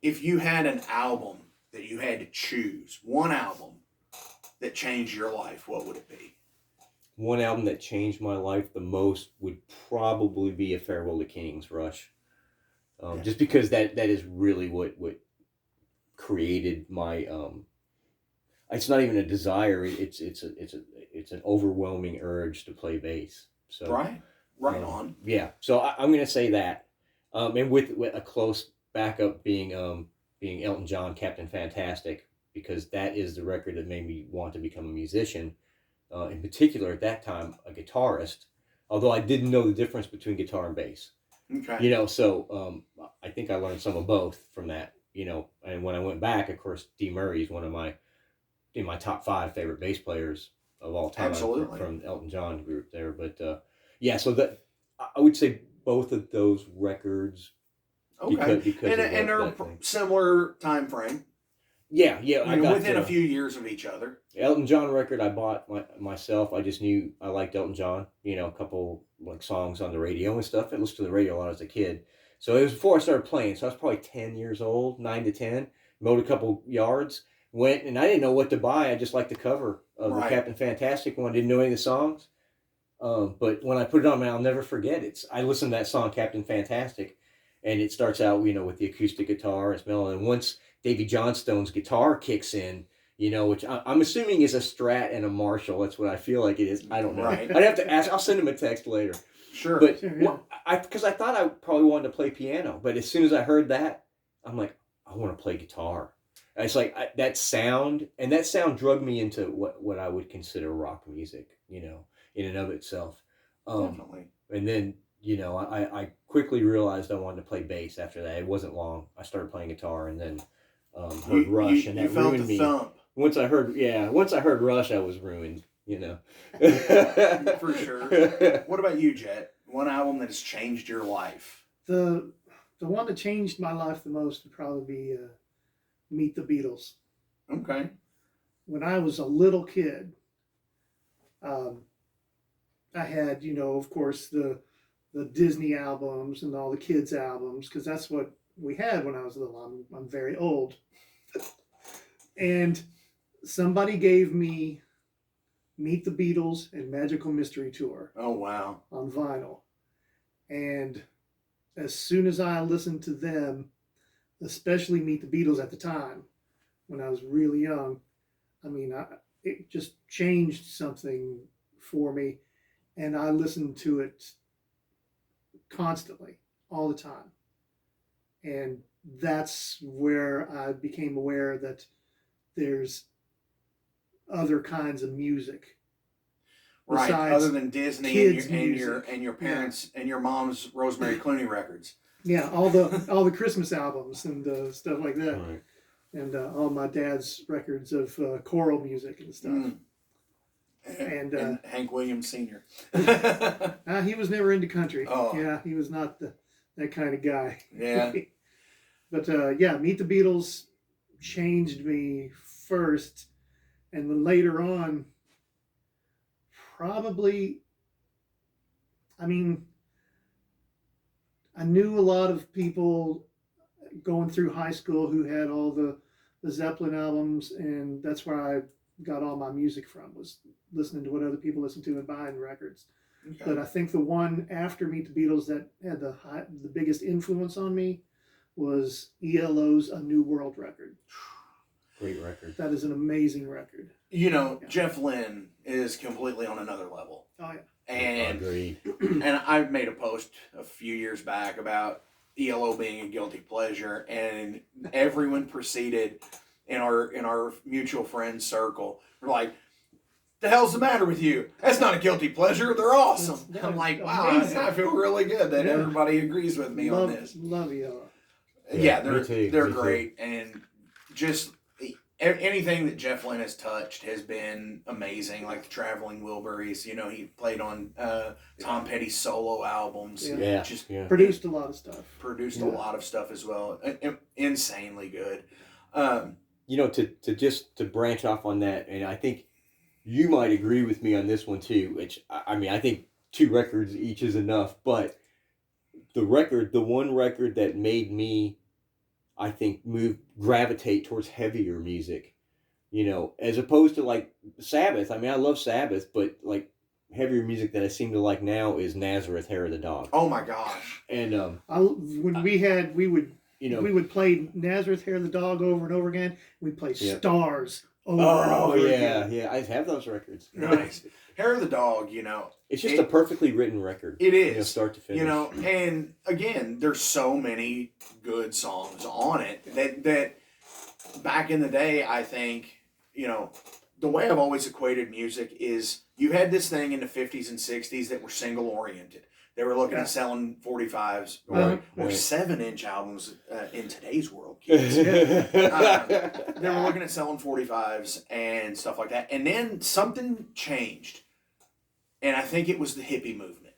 if you had an album that you had to choose, one album that changed your life, what would it be? One album that changed my life the most would probably be A Farewell to Kings, Rush. Just because that is really what created my. It's not even a desire. It's an overwhelming urge to play bass. So right on. Yeah. So I'm gonna say that, and with a close backup being Elton John, Captain Fantastic, because that is the record that made me want to become a musician. In particular, at that time, a guitarist. Although I didn't know the difference between guitar and bass. Okay. So I think I learned some of both from that. And when I went back, of course, Dee Murray is one of my top 5 favorite bass players of all time. Absolutely. From Elton John group there. But yeah, so that I would say both of those records. Okay. Because and they're similar time frame. Yeah. I got within a few years of each other. Elton John record I bought myself. I just knew I liked Elton John. A couple like songs on the radio and stuff. I listened to the radio a lot as a kid. So it was before I started playing. So I was probably 10 years old, 9 to 10. Mowed a couple yards. Went and I didn't know what to buy. I just liked the cover of the Captain Fantastic one. Didn't know any of the songs. But when I put it on, man, I'll never forget it. I listened to that song Captain Fantastic, and it starts out with the acoustic guitar and mellow. And once Davy Johnstone's guitar kicks in, which I'm assuming is a Strat and a Marshall. That's what I feel like it is. I don't know. Right. I'd have to ask. I'll send him a text later. Sure. But because I thought I probably wanted to play piano, but as soon as I heard that, I'm like, I want to play guitar. And it's like that sound drug me into what I would consider rock music, in and of itself. Definitely. And then, I quickly realized I wanted to play bass after that. It wasn't long. I started playing guitar and then heard Rush, and that ruined me. Thump. Once I heard Rush, I was ruined, For sure. What about you, Jet? One album that has changed your life? The one that changed my life the most would probably be Meet the Beatles. Okay. When I was a little kid, I had, of course, the Disney albums and all the kids' albums, because that's what we had when I was little. I'm very old. And somebody gave me Meet the Beatles and Magical Mystery Tour. Oh, wow. On vinyl. And as soon as I listened to them, especially Meet the Beatles at the time, when I was really young, it just changed something for me. And I listened to it constantly, all the time. And that's where I became aware that there's other kinds of music, right? Other than Disney and your parents and your mom's Rosemary Clooney records. Yeah, all the Christmas albums and stuff like that, right. And all my dad's records of choral music and stuff. Mm. And Hank Williams Sr. He was never into country. Oh. Yeah, he was not that kind of guy. Yeah. But Meet the Beatles changed me first, and then later on, probably, I knew a lot of people going through high school who had all the Zeppelin albums, and that's where I got all my music from, was listening to what other people listened to and buying records. Okay. But I think the one after Meet the Beatles that had the biggest influence on me was ELO's A New World record. Great record. That is an amazing record. Jeff Lynne is completely on another level. Oh, yeah. And, agreed. And I made a post a few years back about ELO being a guilty pleasure, and everyone proceeded in our mutual friends circle. We're like, the hell's the matter with you? That's not a guilty pleasure. They're awesome. I'm like, wow, I feel really good that everybody agrees with me on this. Love ELO. Yeah, they're great, and just anything that Jeff Lynne has touched has been amazing. Like the Traveling Wilburys, he played on Tom Petty's solo albums. Yeah. Produced a lot of stuff. Produced a lot of stuff as well. Insanely good. To branch off on that, and I think you might agree with me on this one too. Which I think 2 records each is enough, but the one record that made me, I think, gravitate towards heavier music, as opposed to like Sabbath. I mean, I love Sabbath, but like heavier music that I seem to like now is Nazareth, Hair of the Dog. Oh my gosh! And when we would play Nazareth, Hair of the Dog over and over again. We'd play Stars over and over again. Yeah, I have those records. Nice. Hair of the Dog, it's just a perfectly written record. It is, start to finish. And again, there's so many good songs on it that back in the day, I think, the way I've always equated music is you had this thing in the 50s and 60s that were single oriented. They were looking at selling 45s or 7-inch albums in today's world, kids. They were looking at selling 45s and stuff like that. And then something changed. And I think it was the hippie movement.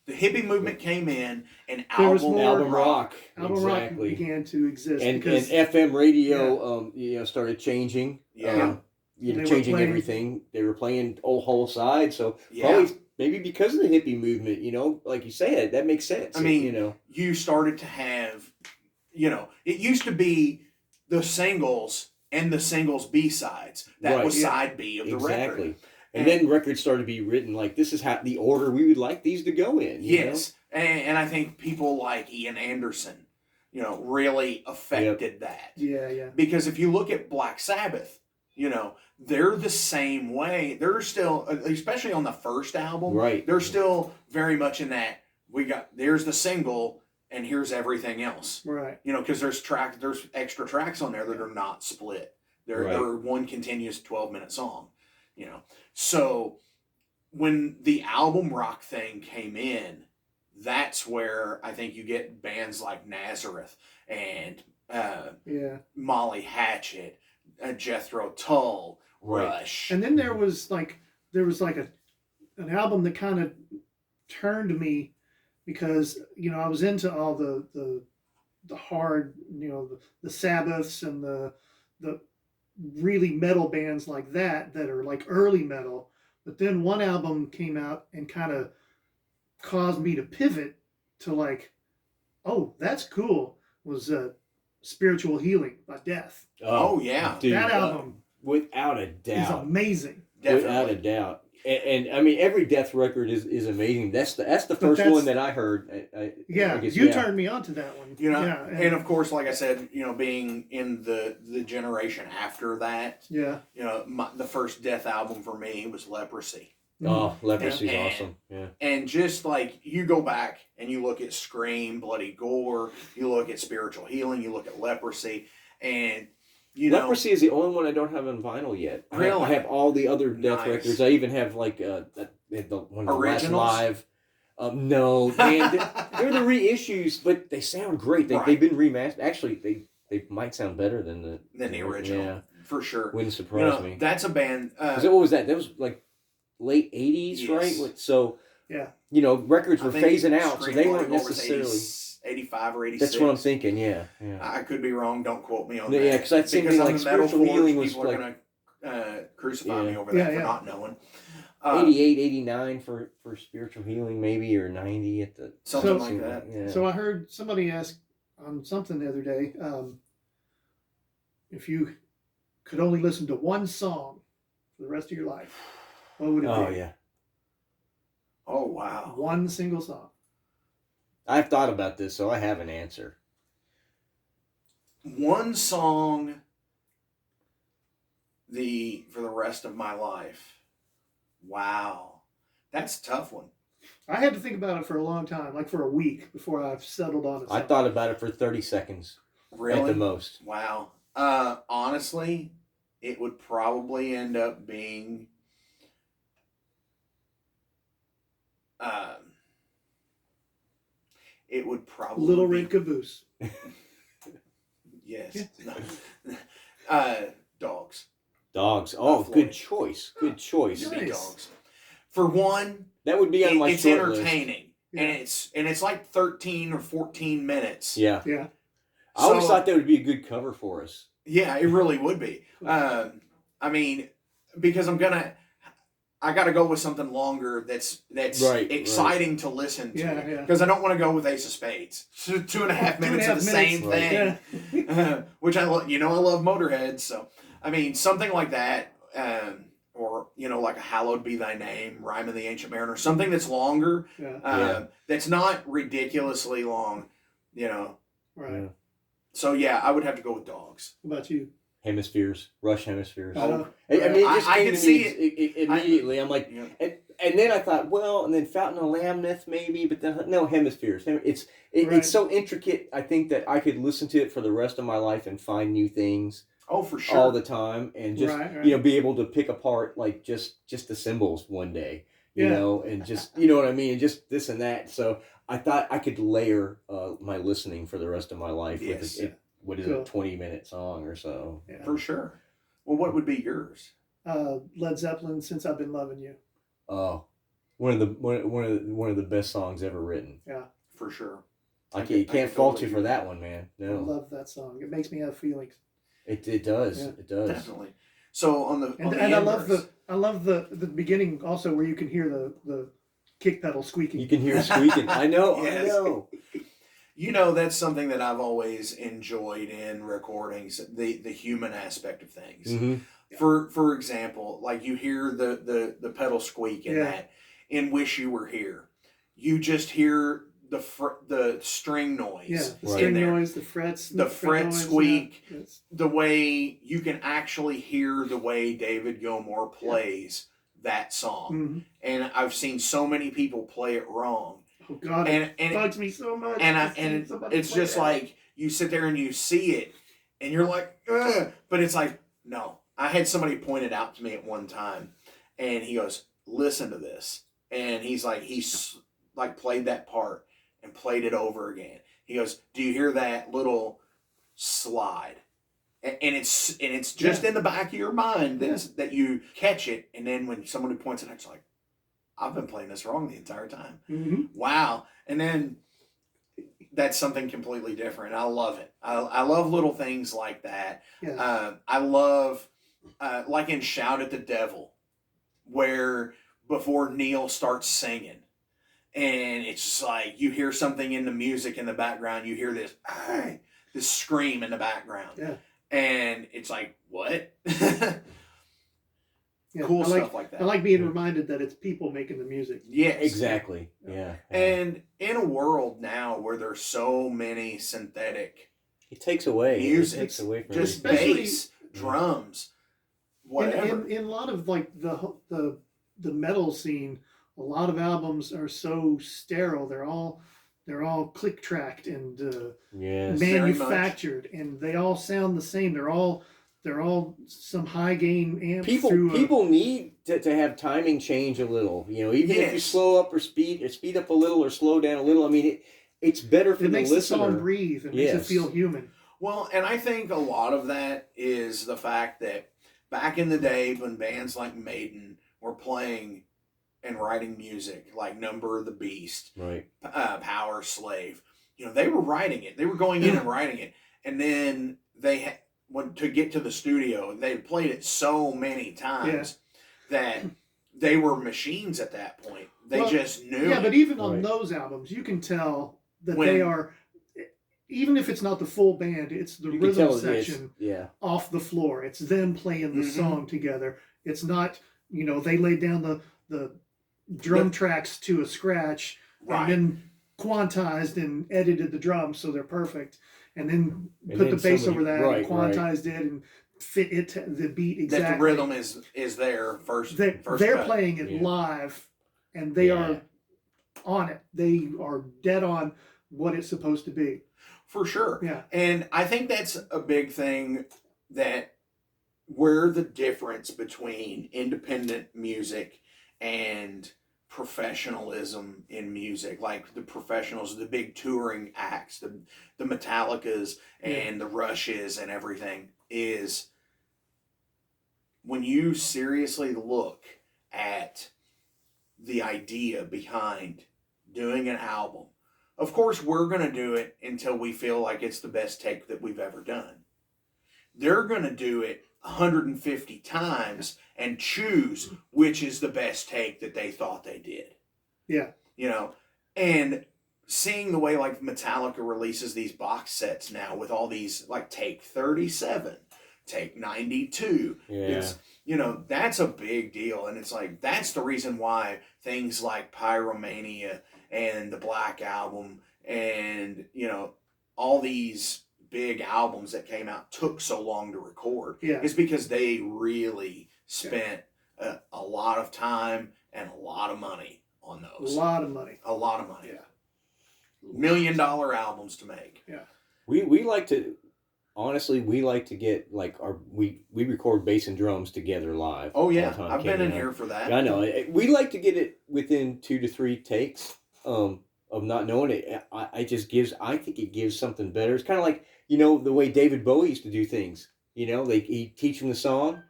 The hippie movement came in and album rock. Album rock began to exist. And FM radio started changing. Yeah. Changing everything. They were playing whole sides. So probably maybe because of the hippie movement, like you said, that makes sense. I mean, you started to have, it used to be the singles and the singles B-sides. That was side B of the record. And then records started to be written like, this is how the order we would like these to go in. Yes. And I think people like Ian Anderson, really affected that. Yeah. Because if you look at Black Sabbath, they're the same way. They're still, especially on the first album, they're still very much in that, there's the single and here's everything else. Right. Because there's extra tracks on there that are not split. They're one continuous 12-minute song. So when the album rock thing came in, that's where I think you get bands like Nazareth and Molly Hatchet, Jethro Tull, Rush. And then there was like an album that kind of turned me because I was into all the hard, the Sabbaths and the really metal bands like that are like early metal. But then one album came out and kind of caused me to pivot to like, oh, that's cool. Was Spiritual Healing by Death. Oh yeah. Dude, that album without a doubt is amazing. Definitely. Without a doubt. And I mean, every Death record is amazing. That's the first one that I heard. I guess, you turned me on to that one. And of course, like I said, being in the generation after that, the first Death album for me was Leprosy. Oh, Leprosy's awesome. Yeah. And just like you go back and you look at Scream, Bloody Gore, you look at Spiritual Healing, you look at Leprosy, and Leprosy is the only one I don't have on vinyl yet. Really? I have all the other Death records. I even have like the one of the last live. No, man, they're the reissues, but they sound great. They've been remastered. Actually, they might sound better than the original. Yeah, for sure. Wouldn't surprise me. That's a band. What was that? That was like late 80s, right? So records were phasing out, so they weren't necessarily 85 or 86. That's what I'm thinking. Yeah. I could be wrong. Don't quote me on that. Yeah, because that seemed like Spiritual Healing was people like, are gonna crucify me over that for not knowing. 88, 89 for Spiritual Healing, maybe, or 90 at the something like that. Yeah. So I heard somebody ask on something the other day, if you could only listen to one song for the rest of your life, what would it be? Oh yeah. Oh wow. One single song. I've thought about this, so I have an answer. One song for the rest of my life. Wow. That's a tough one. I had to think about it for a long time, like for a week before I've settled on it. I thought about it for 30 seconds. Really? At the most. Wow. Honestly, it would probably end up being it would probably Little Red Caboose. Yes. Dogs. Dogs. Oh, good choice. Good choice. Nice. Dogs. For one, that would be on my it's short entertaining. List. And it's like 13 or 14 minutes. Yeah. Yeah. I always thought that would be a good cover for us. Yeah, it really would be. I mean, because I got to go with something longer that's Right, exciting to listen to. Yeah, yeah. Because I don't want to go with Ace of Spades. 2.5 minutes of the same Right. thing. Which I love. I love Motorhead. So, I mean, something like that. Or, like a Hallowed Be Thy Name, Rhyme of the Ancient Mariner. Something that's longer. Yeah. That's not ridiculously long. Right. Yeah. So, yeah, I would have to go with Dogs. What about you? Hemispheres, Rush Hemispheres. Oh, I mean, it just I came can to see me it. immediately. I'm like, Yeah. and then I thought, well, and then Fountain of Lamneth maybe, but then no, Hemispheres. It's Right. it's so intricate. I think that I could listen to it for the rest of my life and find new things Oh, for sure. all the time, and just Right. be able to pick apart like just the symbols one day, Yeah. and just what I mean, and just this and that. So I thought I could layer my listening for the rest of my life Yes. with what is Cool. a 20-minute song or so. Yeah. For sure. Well, what would be yours? Led Zeppelin, Since I've Been Loving You. Oh, one of the best songs ever written. Yeah. For sure. I can can't fault totally you for that one, man. I No, love that song. It makes me have feelings. it does. Yeah. It does. Definitely. So on the And, on the and I Embers, love the beginning also where you can hear the kick pedal squeaking. You can hear it squeaking. I know. Yes. I know. that's something that I've always enjoyed in recordings, the human aspect of things. Mm-hmm. For example, like you hear the pedal squeak in Yeah. that in Wish You Were Here. You just hear the string noise. Yeah, the Right. string in there. noise, the frets, The fret noise, squeak. yeah. It's- The way you can actually hear the way David Gilmour plays that song. Mhm. And I've seen so many people play it wrong. Oh God, And it bugs me so much. and to see somebody it's play just that. like you sit there and you see it and you're like, ugh. But it's like, no. I had somebody point it out to me at one time and he goes, listen to this. And he's like played that part and played it over again. He goes, do you hear that little slide? And it's just in the back of your mind that you catch it. And then when somebody points it out, it's like, I've been playing this wrong the entire time. Mhm. Wow. And then that's something completely different. I love it. I love little things like that. Yeah. I love, like in Shout at the Devil, where before Neil starts singing, and it's just like you hear something in the music in the background, you hear this scream in the background. Yeah. And it's like, what? Yeah. Cool I like, stuff like that. I like being reminded that it's people making the music. Yes. Exactly. Yeah. And in a world now where there's so many synthetic, it takes away. Music. It takes away from just everything. Especially- bass, drums, whatever. In a lot of like the metal scene, a lot of albums are so sterile. They're all click tracked and Yes. Very much. manufactured, and they all sound the same. They're all some high gain amp. People need to have timing change a little. Even if you Yes. slow up or speed up a little or slow down a little. I mean, it's better for It the makes the listener. song breathe and makes it Yes. feel human. Well, and I think a lot of that is the fact that back in the day when bands like Maiden were playing and writing music, like Number of the Beast, Right. Power Slave, they were writing it. They were going in and writing it. And then they when to get to the studio, they had played it so many times that they were machines at that point. They Well, just knew. Yeah, it. but even on Right. those albums, you can tell that When- they are. Even if it's not the full band, it's the You can rhythm tell it's- section Yeah. off the floor. It's them playing the Mhm. song together. It's not, they laid down the drum tracks to a scratch Right. and then quantized and edited the drums so they're perfect, and then And put then the bass somebody- over that right, and quantized it and fit it to the beat exactly. That the rhythm is there first. They're first cut. playing it Yeah. live, and they Yeah. are on it. They are dead on what it's supposed to be. For sure. Yeah. And I think that's a big thing that where the difference between independent music and professionalism in music, like the professionals, the big touring acts, the Metallicas and the Rushes and everything, is when you seriously look at the idea behind doing an album. Of course, we're going to do it until we feel like it's the best take that we've ever done. they're going to do it 150 times and choose which is the best take that they thought they did. Yeah. You know, and seeing the way like Metallica releases these box sets now with all these like take 37, take 92. Yeah. It's, you know, that's a big deal. And it's like, that's the reason why things like Pyromania and the Black Album and, you know, all these big albums that came out took so long to record. Yeah. It's because they really spent a lot of time and a lot of money on those. A lot of money. A lot of money. Yeah. $1 million albums to make. Yeah. We like to, honestly, we like to get like we record bass and drums together live. Oh yeah, all the time, I've been Kenny in and I. here for that. I know. We like to get it within 2 to 3 takes of not knowing it. I think it gives something better. It's kind of like, you know, the way David Bowie used to do things. You know, he'd teach him the song,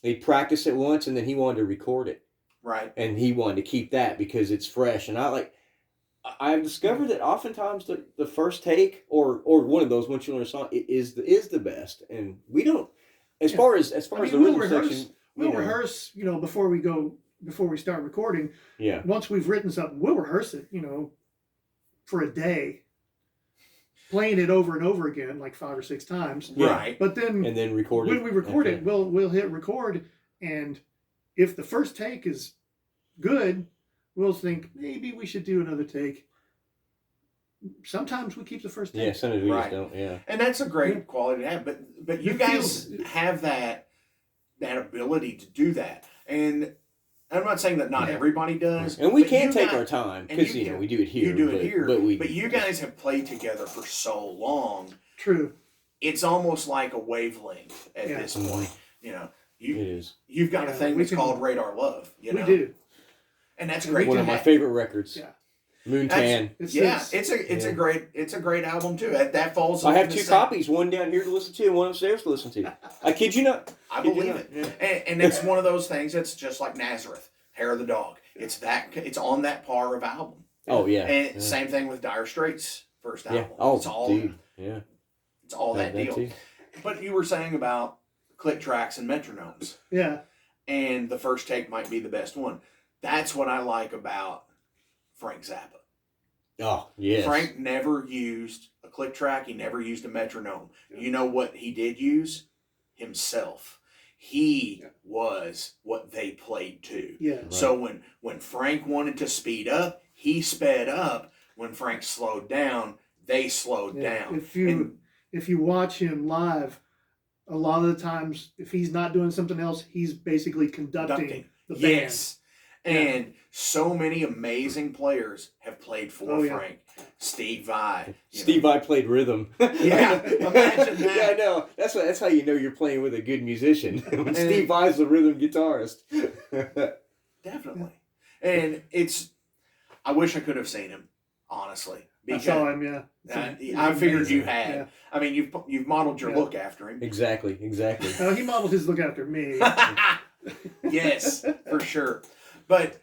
they'd practice it once, and then he wanted to record it. Right. And he wanted to keep that because it's fresh. And I've discovered that oftentimes the first take or one of those once you learn a song is the best. And we don't, as far as the we'll rhythm section. We'll rehearse, you know, before we start recording. Yeah. Once we've written something, we'll rehearse it, you know, for a day, playing it over and over again, like 5 or 6 times. Yeah. Right. But then And then record it. when we record it, we'll hit record, and if the first take is good, we'll think maybe we should do another take. Sometimes we keep the first take. Yeah, sometimes we Right. just don't. Yeah. And that's a great quality to have. But you It guys feels- have that ability to do that. And I'm not saying that not Yeah. everybody does. And we but can you take guys- our time and because you- you know we do it here. You do it here. but you guys have played together for so long. True. It's almost like a wavelength at Yeah. this point. You know, it is you've got a Yeah, thing we that's can- called Radar Love. You know? We do. And that's And great. one to of my have. favorite records. Yeah. Moontan. It's a great album too. That falls. I have into 2 the same- copies, one down here to listen to and one upstairs to listen to. I kid you not. I Kid you believe not. it. Yeah. And it's one of those things that's just like Nazareth, Hair of the Dog. It's on that par of album. Oh yeah. And yeah. same thing with Dire Straits' first album. Yeah. Oh, it's all dude. Yeah. it's all that deal. too. But you were saying about click tracks and metronomes, Yeah. and the first take might be the best one. That's what I like about Frank Zappa. Oh yes. Frank never used a click track. He never used a metronome. You know what he did use? Himself. He was what they played to. Yeah. Right. So when Frank wanted to speed up, he sped up. When Frank slowed down, they slowed Yeah. down. If you watch him live, a lot of the times, if he's not doing something else, he's basically conducting the band. Yes. And so many amazing players have played for Oh, yeah. Frank. Steve Vai. Steve Vai played rhythm. Yeah, imagine that. Yeah, I know. That's how you know you're playing with a good musician. When And- Steve Vai's the rhythm guitarist. Definitely. And I wish I could have seen him, honestly. I saw him, yeah. I figured you had. Yeah. I mean, you've modeled your Yeah. look after him. Exactly. He modeled his look after me. Yes, for sure. But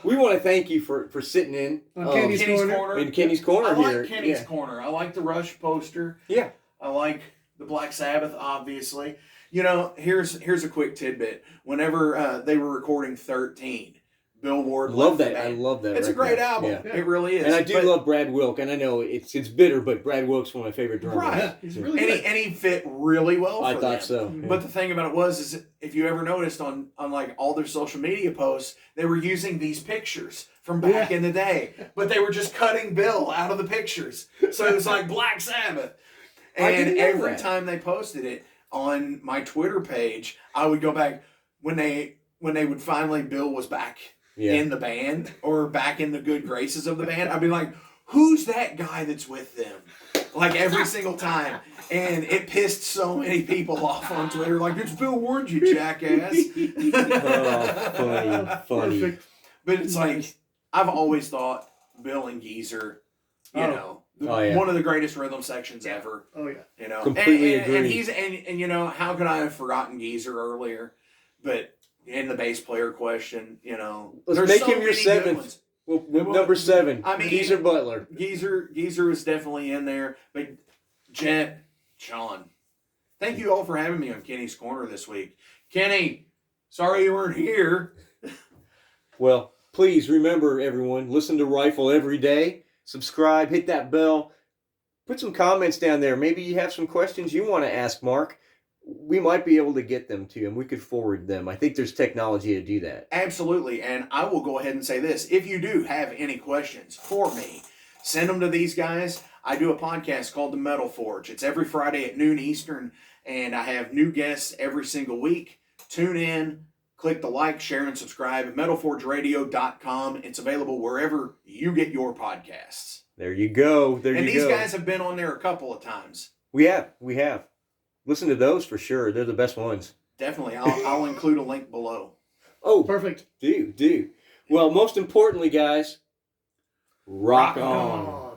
We want to thank you for sitting in On Kenny's Corner. in Kenny's Corner I here. like Kenny's Yeah. Corner. I like the Rush poster. Yeah. I like the Black Sabbath, obviously. You know, here's a quick tidbit. Whenever they were recording 13, Bill Ward Love left the that. I band. love that. It's a record. great album. Yeah. It really is. And I do But- love Brad Wilk, and I know it's bitter, but Brad Wilk's one of my favorite drummers. Right. Yeah, he's really and good. he fit really well for I them. thought so. Mhm. yeah. But the thing about it was if you ever noticed on like all their social media posts, they were using these pictures from back Yeah. in the day, but they were just cutting Bill out of the pictures. So it was like Black Sabbath. I didn't And know every that. time they posted it on my Twitter page, I would go back when they would finally Bill was back yeah. in the band or back in the good graces of the band. I'd be like, who's that guy that's with them? Like every single time. And it pissed so many people off on Twitter. Like, it's Bill Ward, you jackass. Oh, funny. Perfect. But it's like, I've always thought Bill and Geezer, you Oh. know, Oh, yeah. one of the greatest rhythm sections ever. Oh, yeah. You know, Completely and agree. he's and you know, how could I have forgotten Geezer earlier? But in the bass player question, you know, Let's there's make so him your many good seventh. ones. Well, number 7, I mean- Geezer Butler. Geezer was definitely in there, but Jet, Sean, Thank you all for having me on Kenny's Corner this week. Kenny, sorry you weren't here. Well, please remember, everyone, listen to Rifle every day. Subscribe, hit that bell. Put some comments down there. Maybe you have some questions you want to ask Mark. We might be able to get them to him. We could forward them. I think there's technology to do that. Absolutely. And I will go ahead and say this. If you do have any questions for me, send them to these guys. I do a podcast called The Metal Forge. It's every Friday at noon Eastern, and I have new guests every single week. Tune in, click the like, share, and subscribe at metalforgeradio.com. It's available wherever you get your podcasts. There you go. And these guys have been on there a couple of times. We have. Listen to those for sure. They're the best ones. Definitely. I'll include a link below. Oh, Perfect. Do. Well, most importantly, guys, rock on.